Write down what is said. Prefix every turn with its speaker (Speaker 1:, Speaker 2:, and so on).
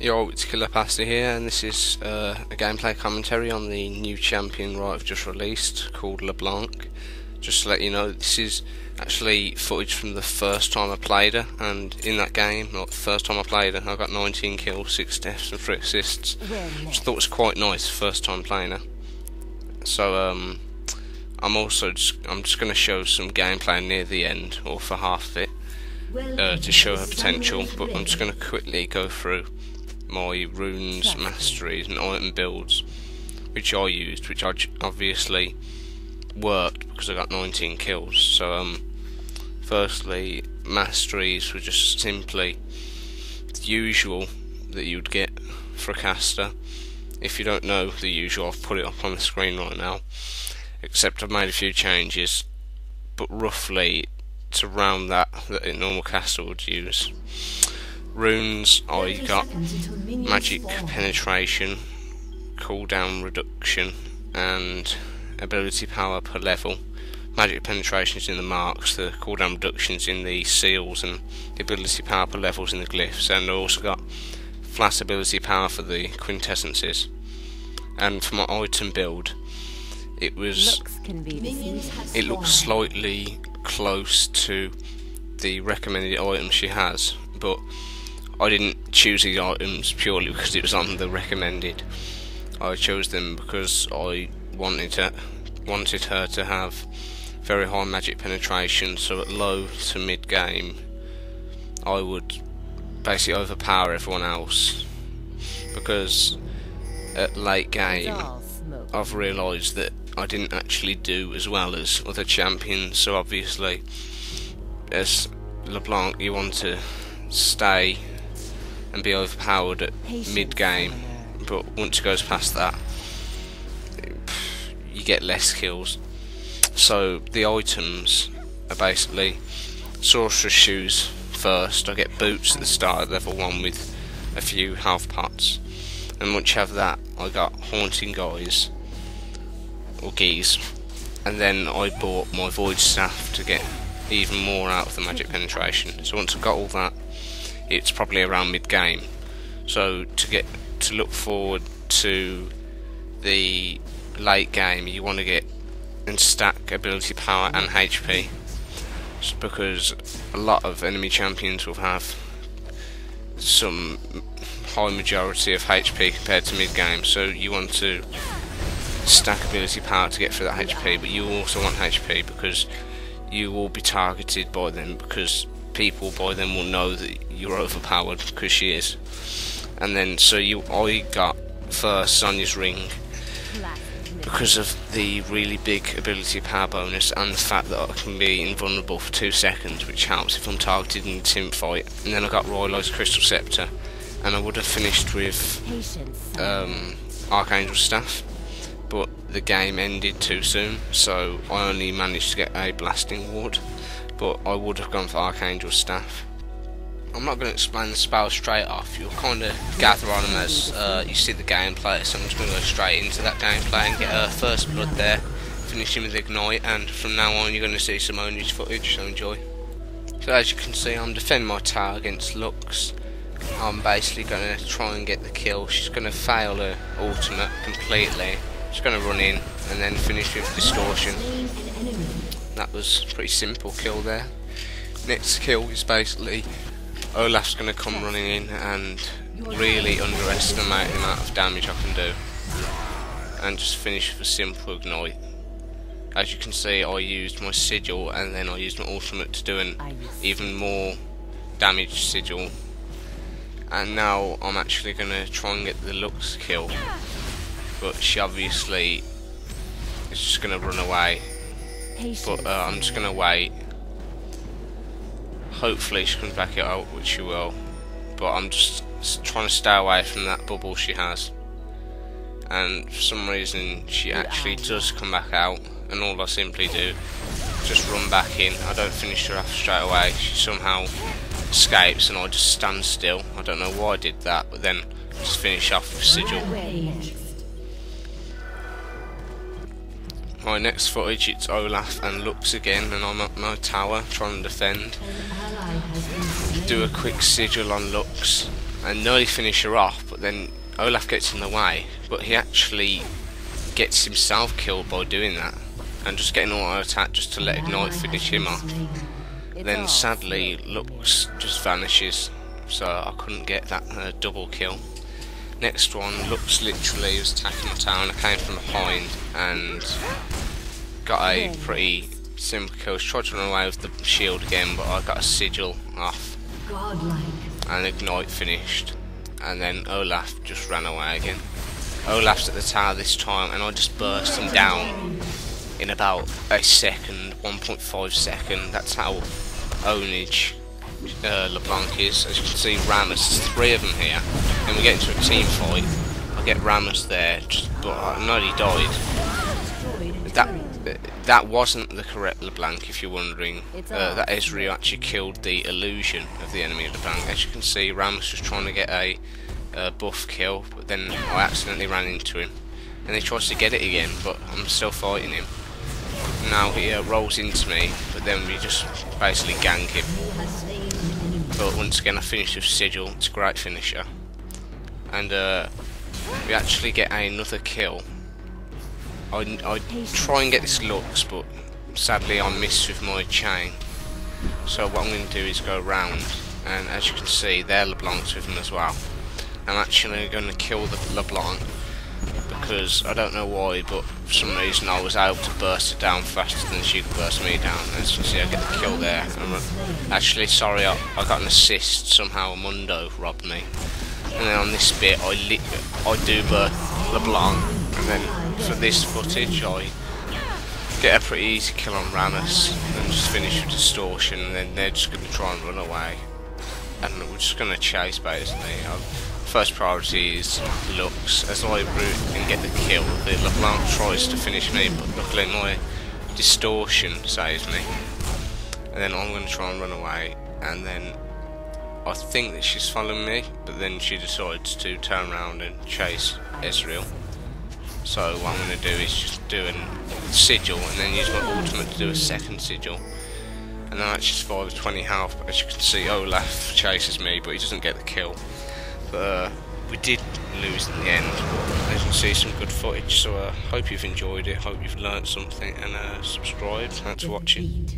Speaker 1: Yo, it's Killer Pasta here, and this is a gameplay commentary on the new champion Riot have just released called LeBlanc. Just to let you know, this is actually footage from the first time I played her, and in that game, like the first time I played her, I got 19 kills, 6 deaths and 3 assists, which I thought was quite nice first time playing her. So I'm just going to show some gameplay near the end, or for half of it, to show her potential, but I'm just going to quickly go through my runes, masteries and item builds which I used, which obviously worked because I got 19 kills. So firstly, masteries were just simply the usual that you'd get for a caster. If you don't know the usual, I've put it up on the screen right now, except I've made a few changes, but roughly it's around that a normal caster would use. Runes, I got magic penetration, cooldown reduction and ability power per level. Magic penetration is in the marks, the cooldown reductions in the seals, and the ability power per levels in the glyphs. And I also got flat ability power for the quintessences. And for my item build, it looks slightly close to the recommended items she has, but I didn't choose these items purely because it was on the recommended. I chose them because I wanted her to have very high magic penetration, so at low to mid game I would basically overpower everyone else, because at late game I've realised that I didn't actually do as well as other champions. So obviously as LeBlanc you want to stay and be overpowered at mid game, but once it goes past that you get less kills. So the items are basically sorcerer's shoes first. I get boots at the start of level 1 with a few health pots, and once you have that I got haunting guys or geese, and then I bought my void staff to get even more out of the magic penetration. So once I got all that, it's probably around mid game. So to look forward to the late game, you want to get and stack ability power and HP, because a lot of enemy champions will have some high majority of HP compared to mid game. So you want to stack ability power to get through that HP, but you also want HP because you will be targeted by them, because people by them will know that you're overpowered, because she is. And then I got first Sonya's ring because of the really big ability power bonus and the fact that I can be invulnerable for 2 seconds, which helps if I'm targeted in a team fight. And then I got Royalized Crystal Scepter, and I would have finished with Archangel Staff, but the game ended too soon, so I only managed to get a Blasting Ward, but I would have gone for Archangel Staff. I'm not going to explain the spell straight off, you'll kind of gather on them as you see the gameplay, so I'm just going to go straight into that gameplay and get her first blood there, finishing with Ignite, and from now on you're going to see some Oni's footage, so enjoy. So as you can see, I'm defending my tower against Lux. I'm basically going to try and get the kill. She's going to fail her ultimate completely. She's going to run in and then finish with Distortion. That was a pretty simple kill there. Next kill is basically Olaf's going to come running in and really underestimate the amount of damage I can do, and just finish with a simple Ignite. As you can see, I used my sigil and then I used my ultimate to do an even more damage sigil, and now I'm actually going to try and get the Lux kill, but she obviously is just going to run away, but I'm just going to wait. Hopefully she comes back out, which she will, but I'm just trying to stay away from that bubble she has. And for some reason she actually does come back out, and all I simply do is just run back in. I don't finish her off straight away. She somehow escapes and I just stand still. I don't know why I did that, but then just finish off with Sigil. My next footage, it's Olaf and Lux again, and I'm at my tower trying to defend. Do a quick sigil on Lux, and nearly finish her off, but then Olaf gets in the way, but he actually gets himself killed by doing that, and just getting auto attack just to let Ignite finish him off. Then sadly Lux just vanishes, so I couldn't get that double kill. Next one, Lux literally was attacking the town. I came from behind and got a pretty simple kill. She tried to run away with the shield again, but I got a sigil off and Ignite finished, and then Olaf just ran away again. Olaf's at the tower this time, and I just burst him down in about a second, 1.5 second. That's how ownage LeBlanc is. As you can see, Rammus, there's 3 of them here, and we get into a team fight. I get Rammus there, but I nearly died. That wasn't the correct LeBlanc, if you're wondering. That Ezreal actually killed the illusion of the enemy LeBlanc. As you can see, Rammus was trying to get a buff kill, but then I accidentally ran into him, and he tries to get it again, but I'm still fighting him. Now he rolls into me, but then we just basically gank him. But once again I finished with Sigil. It's a great finisher, and we actually get another kill. I try and get this Lux, but sadly I miss with my chain. So what I'm going to do is go round, and as you can see, there LeBlanc's with him as well. I'm actually going to kill the LeBlanc, because I don't know why, but for some reason I was able to burst her down faster than she could burst me down. As you can see, I get the kill there. Actually, sorry, I got an assist. Somehow Mundo robbed me. And then on this bit, I do burst LeBlanc, and then for this footage, I get a pretty easy kill on Rammus, and just finish with Distortion, and then they're just going to try and run away, and we're just going to chase basically. First priority is Lux. As I root and get the kill, the LeBlanc tries to finish me, but luckily my Distortion saves me. And then I'm going to try and run away, and then I think that she's following me, but then she decides to turn around and chase Ezreal. So what I'm going to do is just do a sigil, and then use my ultimate to do a second sigil. And then I actually survive with 20 health, but as you can see, Olaf chases me, but he doesn't get the kill. But we did lose in the end, but as you can see, some good footage. So hope you've enjoyed it, hope you've learnt something, and subscribe. Thanks for watching.